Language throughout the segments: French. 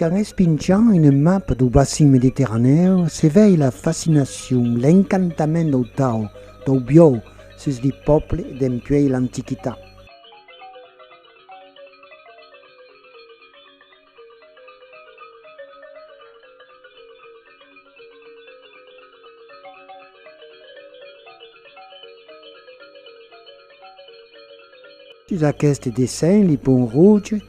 qu'en espinchant une map du bassin méditerranéen s'éveille la fascination, l'encantement du Tao, du bio, sur les peuples depuis l'Antiquité. Sur aquest dessin, les ponts rouges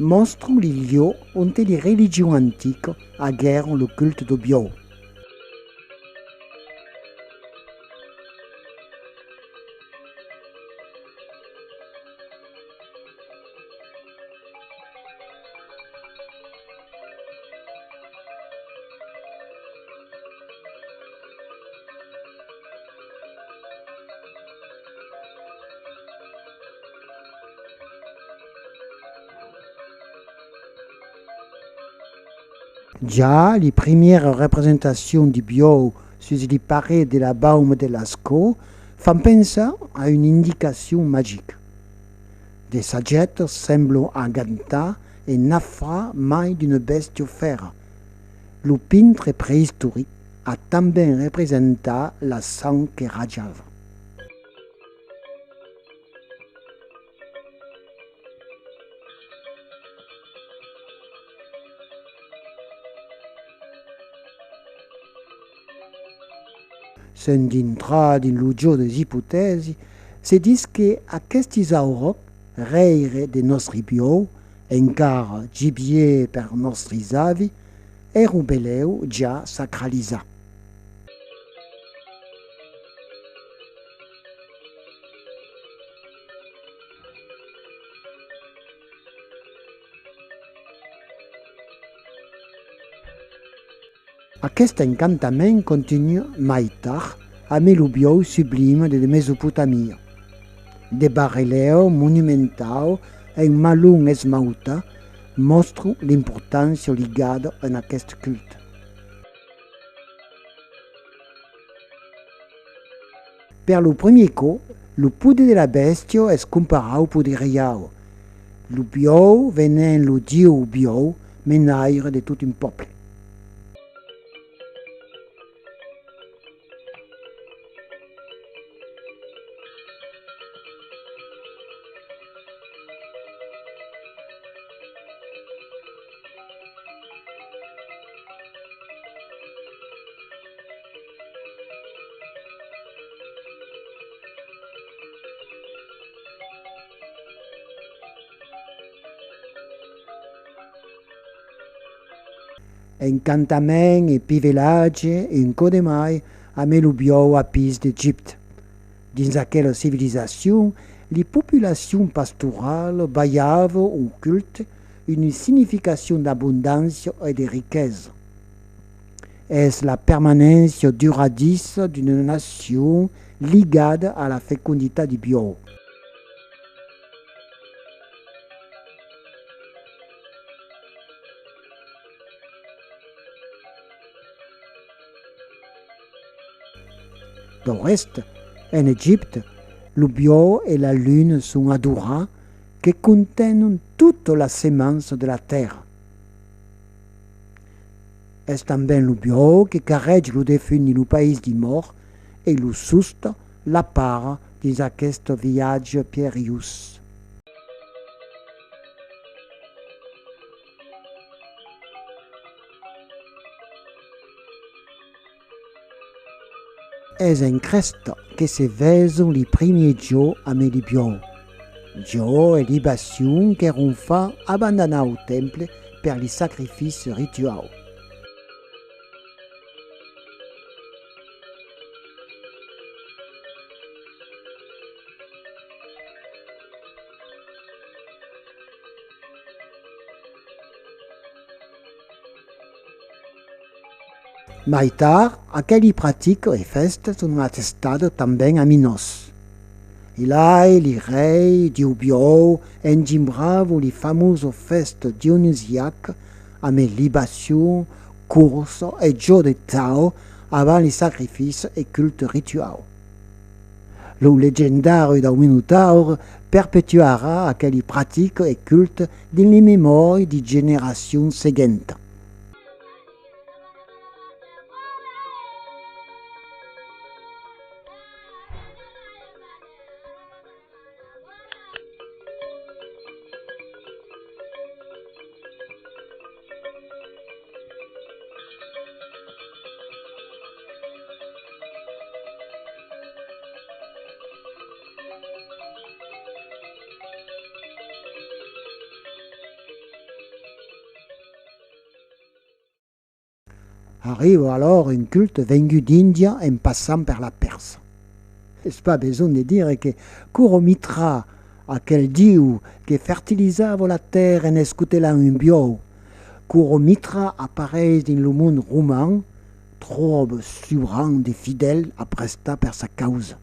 montrent les lieux où les religions antiques aguerrent le culte du bio. Déjà, les premières représentations du bio sur les parets de la baume de Lascaux font penser à une indication magique. Des sagettes semblent agantar et naffra mai d'une bestie fer. Le peintre préhistorique a també représenté la sang que radiava. Sen dintre din lo gio des ipotesi, se dis que aquests aurò reire de nostri bio, encara gibier per nostris avi, ero beleu già sacralisà. Aquest encantament continue mai tard amb el bio sublime de Mesopotamia. De barreleu monumental en malun esmauta mostren l'importància ligada en aquest culte. Per lo primer cop, lo poder de la bestia es comparat au poder real. Lo bio venent lo diu bio, menaire de tot un poble. Encantament et pivelatge en de mai amb el bio a pis d'Egypte. Dins aquella civilisació, les populations pastorales ballaven au culte une signification d'abondance et de riquesa. Es la permanència duradiça d'une nation ligada à la fécondité du bio. Du reste, en Égypte, le bio et la lune sont adorés qui contiennent toute la semence de la terre. Es també le bio que carrega le défunt i le país des morts et le susta la part dins aquest viatge perillós. Es en cresta que se veuen les premiers jours amb el bio. Jo et libations que eren fa abandonar au temple per les sacrifices rituals. Mai tard, aquelles pratiques et fêtes sont attestées també a Minos. Là, les reis du bio engimbraven les fameuses fêtes dionysiaques amb libations, courses et jeux de tao avant les sacrifices et cultes rituels. lo leggendario da un Minotauro perpetuerà aquelle pratique e culte nelle memorie di generazioni seguenti. Arrive alors un culte venu d'Inde en passant par la Perse. N'est-ce pas besoin de dire que Kuromitra, aquel dieu qui fertilisava la terre en escutelant un bio, Kuromitra apparaît dans le monde romain, trouve souverain des fidèles à presta per sa cause.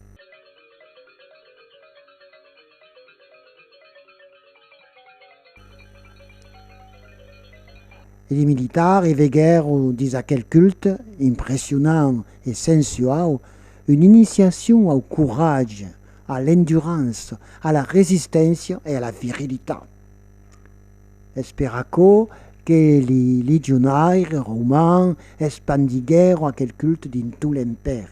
Les militaires éveillèrent dans aquel culte impressionnant et sensuel une initiation au courage, à l'endurance, à la résistance et à la virilité. Esperaco que les légionnaires romains expandiguèrent aquel culte dans tout l'empire.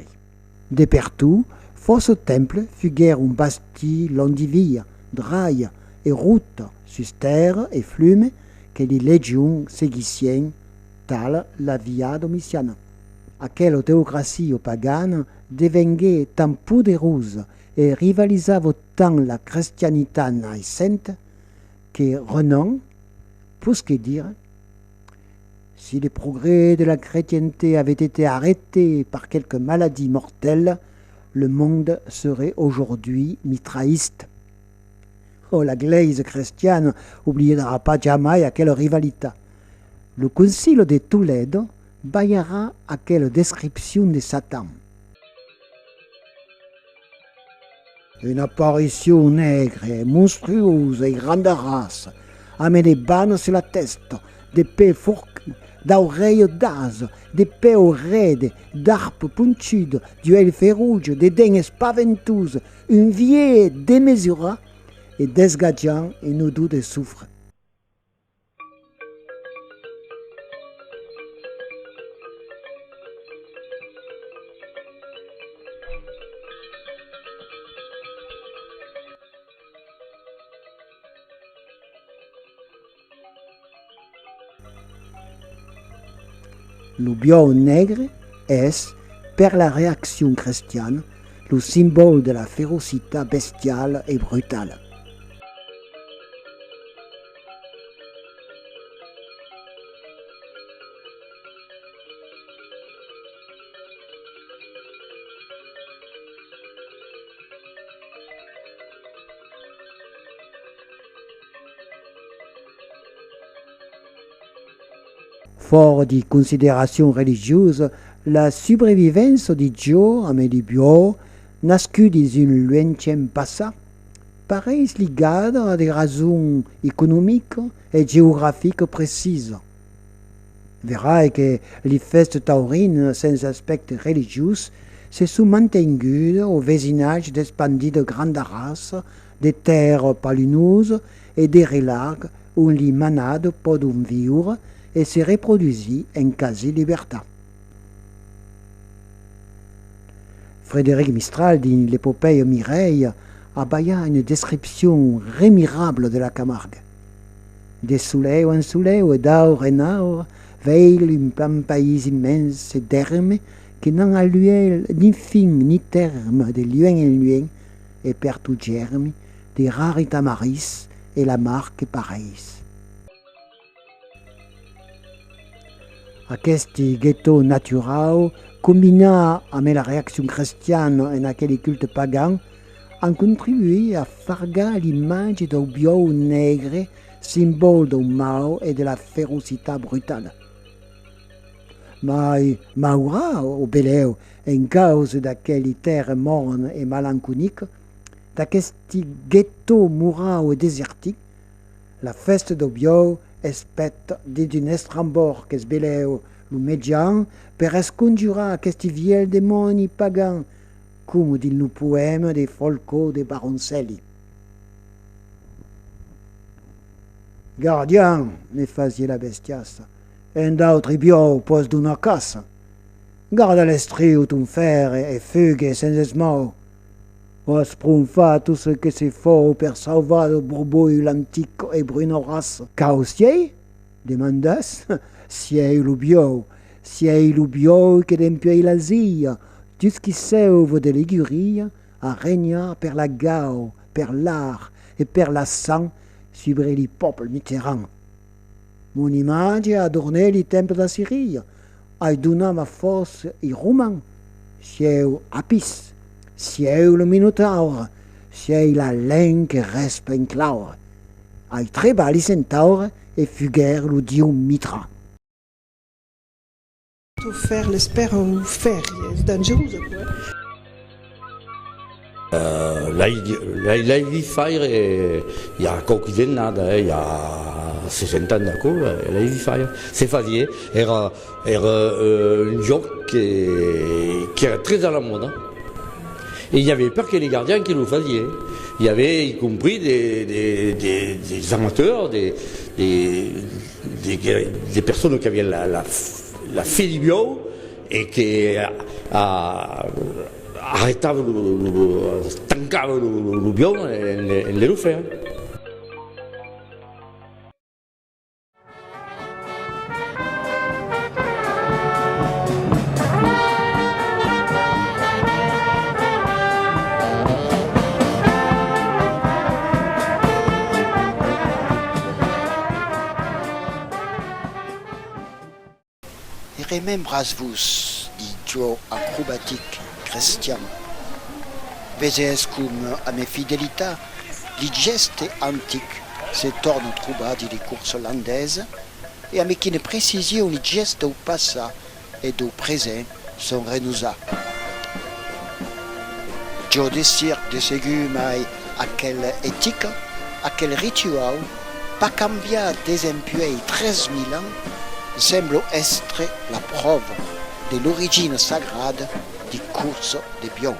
De partout, fosse temple fuguèrent un basti londivia, draille et route, sur terre et flume, que les légions seguissent, tal la via Domitiana. Aquella théocratie pagane devenait tant poderosa et rivalisava tant la christianité naissante que Renan, pour ce que dire, si les progrès de la chrétienté avaient été arrêtés par quelque maladie mortelle, le monde serait aujourd'hui mitraïste. Oh, l'Église chrétienne n'oubliera pas jamais aquelle rivalité. Le concile de Toledo baillera aquelle description de Satan. Une apparition nègre, monstrueuse et grande race, avec des bannes sur la tête, des pieds fourqués, d'oreilles d'as, des pieds raides, d'arpes pointues, d'yeux férouges, des dents spaventeuses, une vieille démesurée et desgageant et nous doux de soufre. Le bio nègre est, per la réaction chrétienne, le symbole de la férocité bestiale et brutale. Fort de considérations religieuses, la survivance de Joe à Medibio, nascut dans une lointaine passée, paraît liée à des raisons économiques et géographiques précises. Verra que les fêtes taurines sans aspect religieux se sont maintenues au voisinage d'expandis de grandes races, des terres palineuses et des relacs où les manades peuvent vivre et se reproduisit en quasi-liberté. Frédéric Mistral, dans l'épopée Mireille, abaya une description remirable de la Camargue. De soleil en soleil et d'or en or, veille un pays immense et d'hermes qui n'en a lieu ni fin ni terme de loin en loin, et per tout germe, des rares tamaris et la marque pareils. Aquest ghetto natural, combinat avec la réaction chrétienne en aquel culte pagan, a contribué à fargar l'image d'un bio nègre, symbole du mal et de la férocité brutale. Mais Maura, au Beleu, en cause d'aquelle terre morne et mélancolique, d'aquest ghetto mourant et désertique, la fête du bio espète d'un estrambord que sbeleu le médian per escongiurar aquest vieux démoni pagan come nel poema di Folco de Baroncelli. Gardien, ne faisait la bestiassa, un d'autre bio pose d'una cassa. Garda l'estri où ton fer et fugue sans esmo. Os prunfa tout ce que c'est faux per sauver le bourbeau l'antique et bruno race. Causier? Demandas? Siei lo bio che d'empiei la zia, tout qui sauve de l'Igurie, a regna per la gao, per l'art et per la sang, sobre li popoli mitterrand. Mon image a adorné li temples d'Assyrie, a donné ma force i roman. Sieu Apis, sieu le Minotaure, sieu la laine que reste en claure. A treba li centaure et fuguer lo dio Mitra. Faire l'espère ou faire, c'est dangereux quoi. La Fire, il y a qualche nada, il y a 60 ans d'accord, la Fire, c'est faisait, era un jeu qui era très à la mode. Et il n'y avait pas que les gardiens qui le faisaient. Il y avait y compris des amateurs, des personnes qui avaient la fée du bio et qui arrêtaient, tancaient le bio et le faire. Remembras-vous di Joe acrobatique Christian? Vezes cum a me fidelità di geste antiques se torno trubati di course landese e a me chi ne précision i gestes du passat et du présent sont renouvelés. Joe de cirque de ségur mai à quelle éthique, à quel rituel, pas cambiar desempiei 13 000 ans, semble être la preuve de l'origine sagrade du course de Bion.